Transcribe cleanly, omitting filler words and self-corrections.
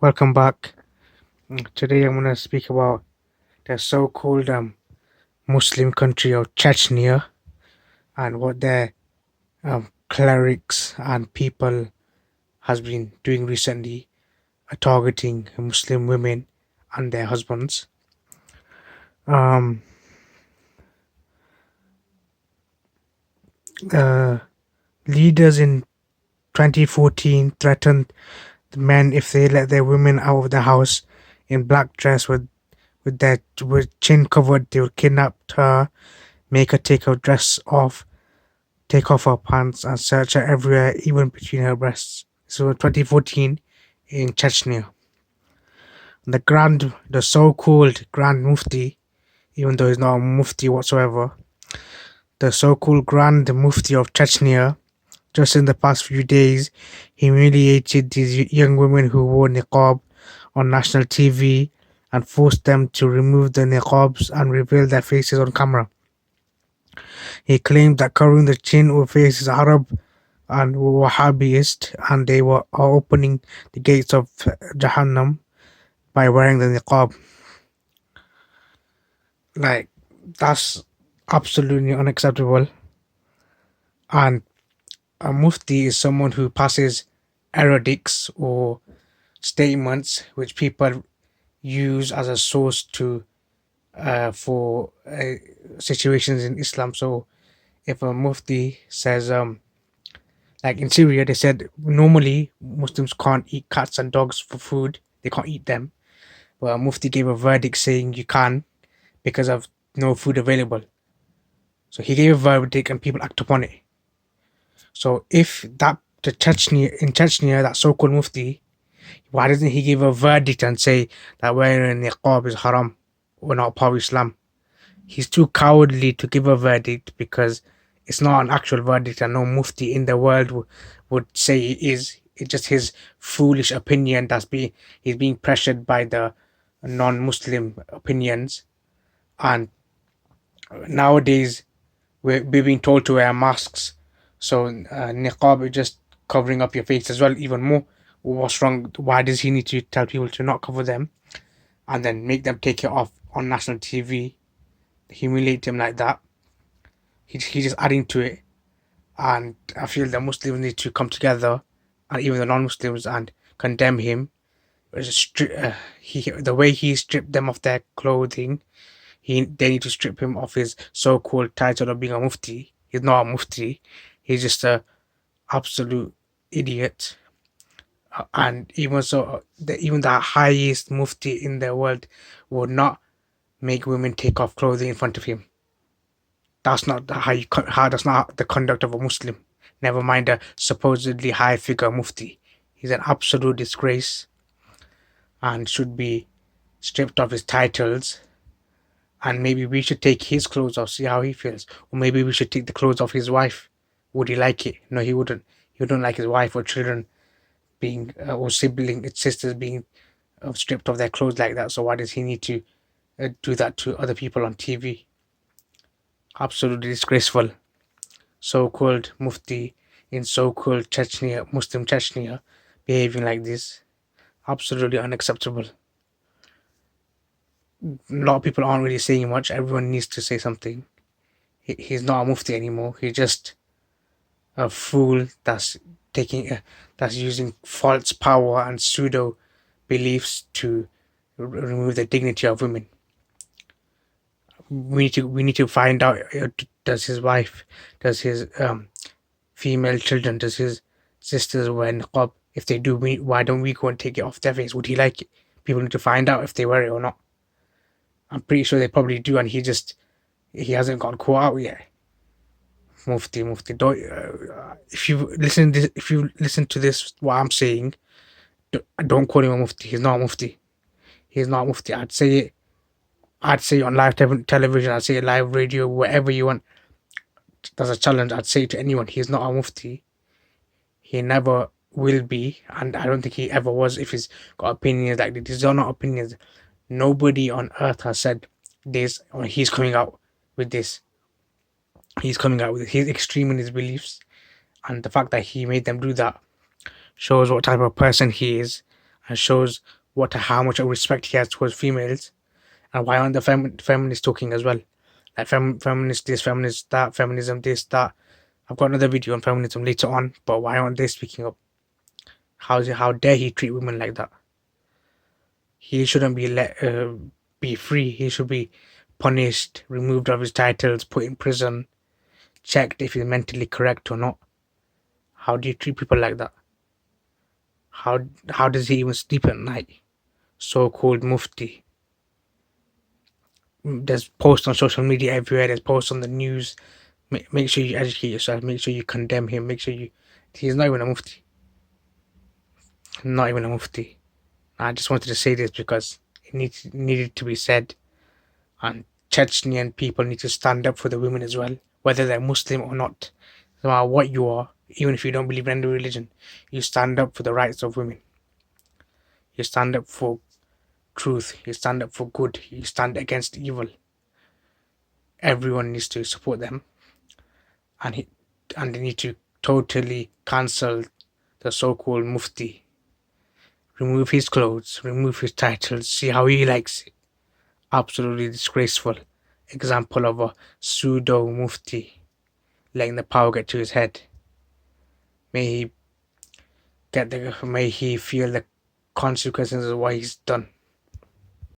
Welcome back. Today I'm going to speak about the so-called Muslim country of Chechnya and what their clerics and people has been doing recently, targeting Muslim women and their husbands. Um, uh, Leaders in 2014 threatened the men if they let their women out of the house in black dress with chin covered. They would kidnap her, make her take her dress off, take off her pants and search her everywhere, even between her breasts. So 2014 in Chechnya. The so-called Grand Muftī, even though he's not a Mufti whatsoever, the so-called Grand Mufti of Chechnya, just in the past few days, humiliated these young women who wore niqab on national TV and forced them to remove the niqabs and reveal their faces on camera. He claimed that covering the chin or face is Arab and Wahhabist, and they are opening the gates of Jahannam by wearing the niqab. Like, that's absolutely unacceptable. And a mufti is someone who passes erodicts or statements which people use as a source to for situations in Islam. So if a mufti says like in Syria, they said normally Muslims can't eat cats and dogs for food. They can't eat them. But a Mufti gave a verdict saying you can because of no food available. So he gave a verdict and people act upon it. So if Chechnya, that so-called Mufti, why doesn't he give a verdict and say that wearing niqab is haram or not part of Islam? He's too cowardly to give a verdict because it's not an actual verdict and no Mufti in the world would say it is. It's just his foolish opinion he's being pressured by the non-Muslim opinions. And nowadays we're being told to wear masks, so niqab is just covering up your face as well even more. What's wrong? Why does he need to tell people to not cover them and then make them take it off on national TV, humiliate him like that? He's just adding to it. And I feel that Muslims need to come together, and even the non-Muslims, and condemn him. The way he stripped them of their clothing, they need to strip him of his so-called title of being a mufti. He's not a mufti. He's just a absolute idiot. And even so, even the highest mufti in the world would not make women take off clothing in front of him. That's not that's not the conduct of a Muslim. Never mind a supposedly high figure mufti. He's an absolute disgrace and should be stripped of his titles. And maybe we should take his clothes off, see how he feels. Or maybe we should take the clothes off his wife. Would he like it? No, he wouldn't. He wouldn't like his wife or children being, or sisters being stripped of their clothes like that. So why does he need to do that to other people on TV? Absolutely disgraceful. So-called mufti in so-called Chechnya, Muslim Chechnya, behaving like this. Absolutely unacceptable. A lot of people aren't really saying much. Everyone needs to say something. He's not a mufti anymore. He's just a fool that's using false power and pseudo beliefs to remove the dignity of women. We need to find out, does his wife, does his female children, does his sisters wear niqab? If they do, why don't we go and take it off their face? Would he like it? People need to find out if they wear it or not. I'm pretty sure they probably do, and he hasn't got caught out yet. Mufti, don't. If you listen to this, what I'm saying, don't call him a mufti. He's not a mufti. He's not a mufti. I'd say it. I'd say it on live television. I'd say it live radio, wherever you want. There's a challenge. I'd say it to anyone. He's not a mufti. He never will be, and I don't think he ever was. If he's got opinions like this, these are not opinions. Nobody on earth has said this, or he's coming out with this. He's coming out with it. He's extreme in his beliefs, and the fact that he made them do that shows what type of person he is and shows how much of respect he has towards females. And why aren't the feminists talking as well? Like feminist this, feminist that, feminism this, that. I've got another video on feminism later on, but why aren't they speaking up? How dare he treat women like that? He shouldn't be let be free. He should be punished, removed of his titles, put in prison, checked if he's mentally correct or not. How do you treat people like that? How does he even sleep at night? So-called muftī. There's posts on social media everywhere. There's posts on the news. Make sure you educate yourself. Make sure you condemn him. Make sure you. He's not even a muftī. Not even a muftī. I just wanted to say this because it needed to be said. And Chechnyan people need to stand up for the women as well, whether they're Muslim or not. No matter what you are, even if you don't believe in any religion, you stand up for the rights of women. You stand up for truth. You stand up for good. You stand against evil. Everyone needs to support them, and they need to totally cancel the so-called muftī. Remove his clothes, remove his titles, see how he likes it. Absolutely disgraceful example of a pseudo muftī letting the power get to his head. May he feel the consequences of what he's done.